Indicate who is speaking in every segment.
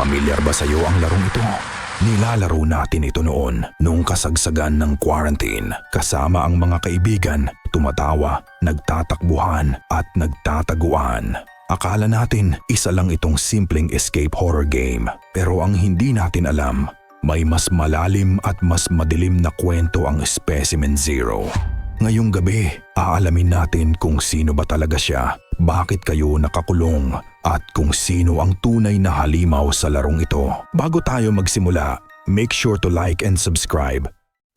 Speaker 1: Pamilyar ba sa'yo ang larong ito? Nilalaro natin ito noon nung kasagsagan ng quarantine. Kasama ang mga kaibigan, tumatawa, nagtatakbuhan at nagtataguan. Akala natin isa lang itong simpleng escape horror game. Pero ang hindi natin alam, may mas malalim at mas madilim na kwento ang Specimen Zero. Ngayong gabi, aalamin natin kung sino ba talaga siya, bakit kayo nakakulong, at kung sino ang tunay na halimaw sa larong ito. Bago tayo magsimula, make sure to like and subscribe.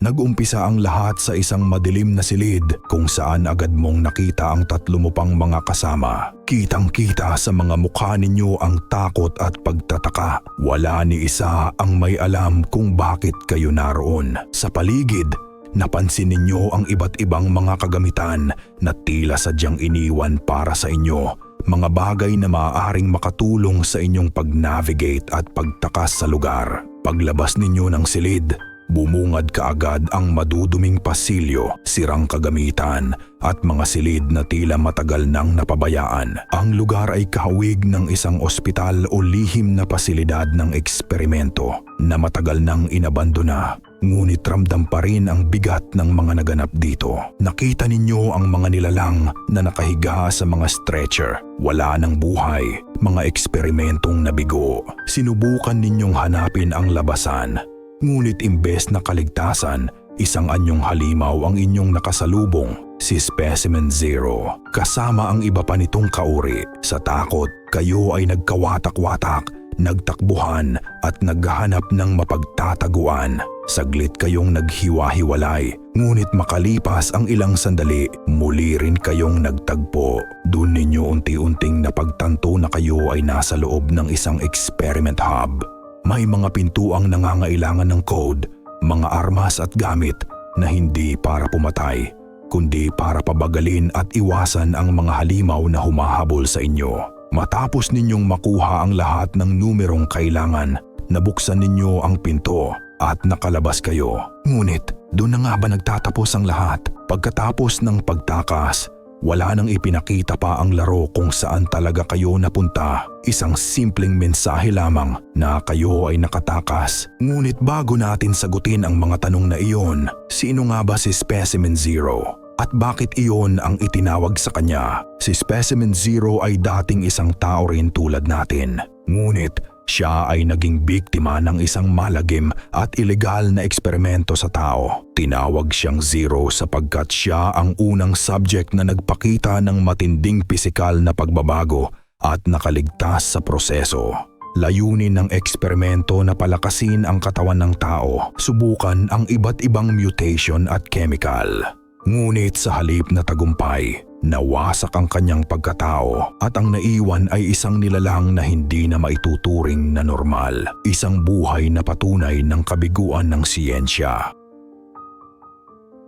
Speaker 1: Nag-umpisa ang lahat sa isang madilim na silid kung saan agad mong nakita ang 3 mo pang mga kasama. Kitang-kita sa mga mukha ninyo ang takot at pagtataka. Wala ni isa ang may alam kung bakit kayo naroon. Sa paligid, napansin ninyo ang iba't ibang mga kagamitan na tila sadyang iniwan para sa inyo. Mga bagay na maaaring makatulong sa inyong pag-navigate at pagtakas sa lugar. Paglabas ninyo ng silid, bumungad kaagad ang maduduming pasilyo, sirang kagamitan at mga silid na tila matagal nang napabayaan. Ang lugar ay kahawig ng isang ospital o lihim na pasilidad ng eksperimento na matagal nang inabandona. Ngunit ramdam pa rin ang bigat ng mga naganap dito. Nakita ninyo ang mga nilalang na nakahiga sa mga stretcher. Wala ng buhay, mga eksperimentong nabigo. Sinubukan ninyong hanapin ang labasan. Ngunit imbes na kaligtasan, isang anyong halimaw ang inyong nakasalubong, si Specimen Zero. Kasama ang iba pa nitong kauri. Sa takot, kayo ay nagkawatak-watak, nagtakbuhan at naghahanap ng mapagtataguan. Saglit kayong naghiwa-hiwalay, ngunit makalipas ang ilang sandali, muli rin kayong nagtagpo. Doon ninyo unti-unting napagtanto na kayo ay nasa loob ng isang experiment hub. May mga pintuang nangangailangan ng code, mga armas at gamit na hindi para pumatay, kundi para pabagalin at iwasan ang mga halimaw na humahabol sa inyo. Matapos ninyong makuha ang lahat ng numerong kailangan, nabuksan ninyo ang pinto at nakalabas kayo. Ngunit doon na nga ba nagtatapos ang lahat? Pagkatapos ng pagtakas, wala nang ipinakita pa ang laro kung saan talaga kayo napunta. Isang simpleng mensahe lamang na kayo ay nakatakas. Ngunit bago natin sagutin ang mga tanong na iyon, sino nga ba si Specimen Zero? At bakit iyon ang itinawag sa kanya? Si Specimen Zero ay dating isang tao rin tulad natin. Ngunit siya ay naging biktima ng isang malagim at ilegal na eksperimento sa tao. Tinawag siyang Zero sapagkat siya ang unang subject na nagpakita ng matinding pisikal na pagbabago at nakaligtas sa proseso. Layunin ng eksperimento na palakasin ang katawan ng tao, subukan ang iba't ibang mutation at chemical. Ngunit sa halip na tagumpay, nawasak ang kanyang pagkatao at ang naiwan ay isang nilalang na hindi na maituturing na normal. Isang buhay na patunay ng kabiguan ng siyensya.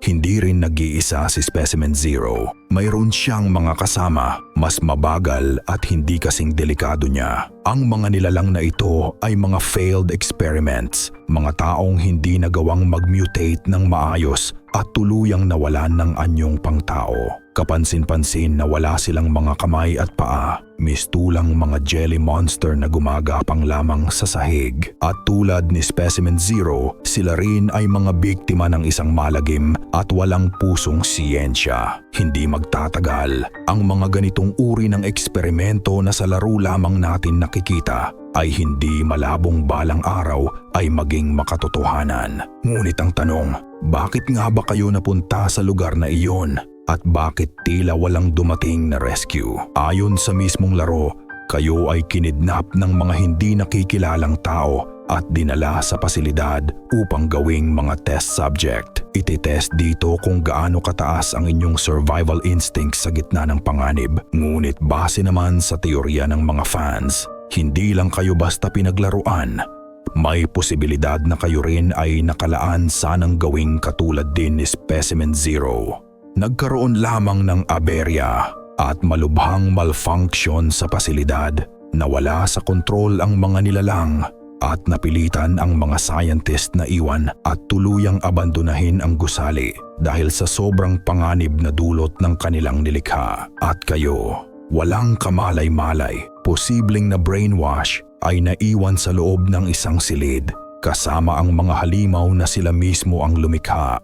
Speaker 1: Hindi rin nag-iisa si Specimen Zero. Mayroon siyang mga kasama, mas mabagal at hindi kasing delikado niya. Ang mga nilalang na ito ay mga failed experiments, mga taong hindi nagawang mag-mutate ng maayos at tuluyang nawalan ng anyong pangtao. Kapansin-pansin na wala silang mga kamay at paa, mistulang mga jelly monster na gumagapang lamang sa sahig. At tulad ni Specimen Zero, sila rin ay mga biktima ng isang malagim at walang pusong siyensya. Hindi magtatagal, ang mga ganitong uri ng eksperimento na sa laro lamang natin nakikita ay hindi malabong balang araw ay maging makatotohanan. Ngunit ang tanong, bakit nga ba kayo napunta sa lugar na iyon? At bakit tila walang dumating na rescue? Ayon sa mismong laro, kayo ay kinidnap ng mga hindi nakikilalang tao at dinala sa pasilidad upang gawing mga test subject. Ititest dito kung gaano kataas ang inyong survival instinct sa gitna ng panganib. Ngunit base naman sa teorya ng mga fans, hindi lang kayo basta pinaglaruan. May posibilidad na kayo rin ay nakalaan sanang gawing katulad din ni Specimen Zero. Nagkaroon lamang ng aberya at malubhang malfunction sa pasilidad. Nawala sa kontrol ang mga nilalang at napilitan ang mga scientist na iwan at tuluyang abandonahin ang gusali dahil sa sobrang panganib na dulot ng kanilang nilikha. At kayo, walang kamalay-malay, posibleng na brainwash, ay naiwan sa loob ng isang silid kasama ang mga halimaw na sila mismo ang lumikha.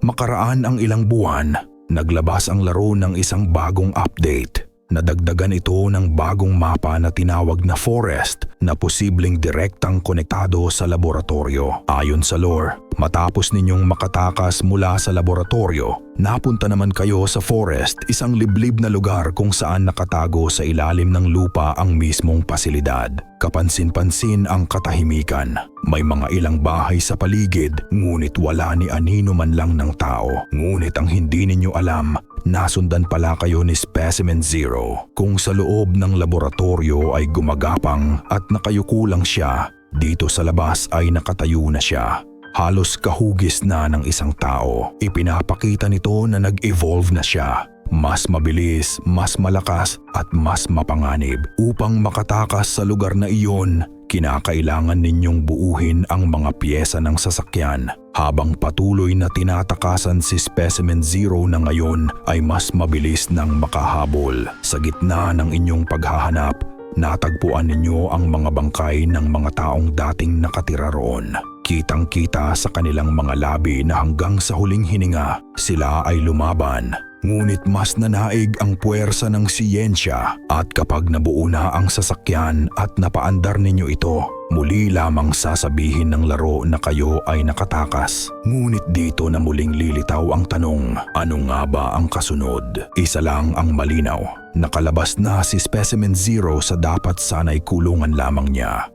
Speaker 1: Makaraan ang ilang buwan, naglabas ang laro ng isang bagong update. Nadagdagan ito ng bagong mapa na tinawag na Forest na posibleng direktang konektado sa laboratorio. Ayon sa lore, matapos ninyong makatakas mula sa laboratorio, napunta naman kayo sa Forest, isang liblib na lugar kung saan nakatago sa ilalim ng lupa ang mismong pasilidad. Kapansin-pansin ang katahimikan. May mga ilang bahay sa paligid, ngunit wala ni anino man lang ng tao. Ngunit ang hindi ninyo alam, nasundan pala kayo ni Specimen Zero. Kung sa loob ng laboratorio ay gumagapang at nakayuko lang siya, dito sa labas ay nakatayo na siya. Halos kahugis na ng isang tao. Ipinapakita nito na nag-evolve na siya. Mas mabilis, mas malakas at mas mapanganib. Upang makatakas sa lugar na iyon, kinakailangan ninyong buuhin ang mga piyesa ng sasakyan. Habang patuloy na tinatakasan si Specimen Zero na ngayon ay mas mabilis nang makahabol. Sa gitna ng inyong paghahanap, natagpuan ninyo ang mga bangkay ng mga taong dating nakatira roon. Kitang-kita sa kanilang mga labi na hanggang sa huling hininga, sila ay lumaban. Ngunit mas nanaig ang puwersa ng siyensya at kapag nabuo na ang sasakyan at napaandar ninyo ito, muli lamang sasabihin ng laro na kayo ay nakatakas. Ngunit dito na muling lilitaw ang tanong, ano nga ba ang kasunod? Isa lang ang malinaw, nakalabas na si Specimen Zero sa dapat sanay kulungan lamang niya.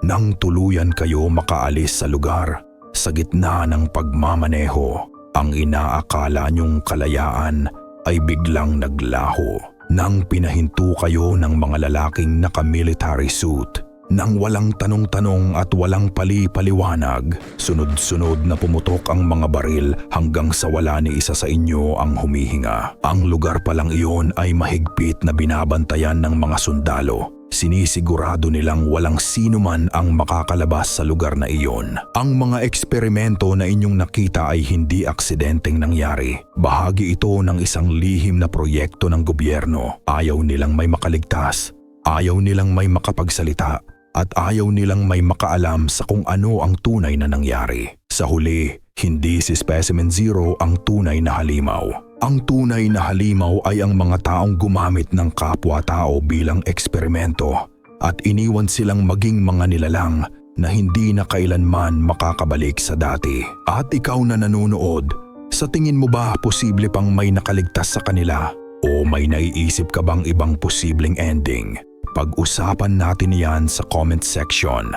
Speaker 1: Nang tuluyan kayo makaalis sa lugar, sa gitna ng pagmamaneho, ang inaakala niyong kalayaan ay biglang naglaho. Nang pinahinto kayo ng mga lalaking naka-military suit, nang walang tanong-tanong at walang pali-paliwanag, sunod-sunod na pumutok ang mga baril hanggang sa wala ni isa sa inyo ang humihinga. Ang lugar pa lang iyon ay mahigpit na binabantayan ng mga sundalo. Sinisigurado nilang walang sino man ang makakalabas sa lugar na iyon. Ang mga eksperimento na inyong nakita ay hindi aksidenteng nangyari. Bahagi ito ng isang lihim na proyekto ng gobyerno. Ayaw nilang may makaligtas, ayaw nilang may makapagsalita, at ayaw nilang may makaalam sa kung ano ang tunay na nangyari. Sa huli, hindi si Specimen Zero ang tunay na halimaw. Ang tunay na halimaw ay ang mga taong gumamit ng kapwa-tao bilang eksperimento at iniwan silang maging mga nilalang na hindi na kailanman makakabalik sa dati. At ikaw na nanonood, sa tingin mo ba posible pang may nakaligtas sa kanila? O may naiisip ka bang ibang posibleng ending? Pag-usapan natin yan sa comment section.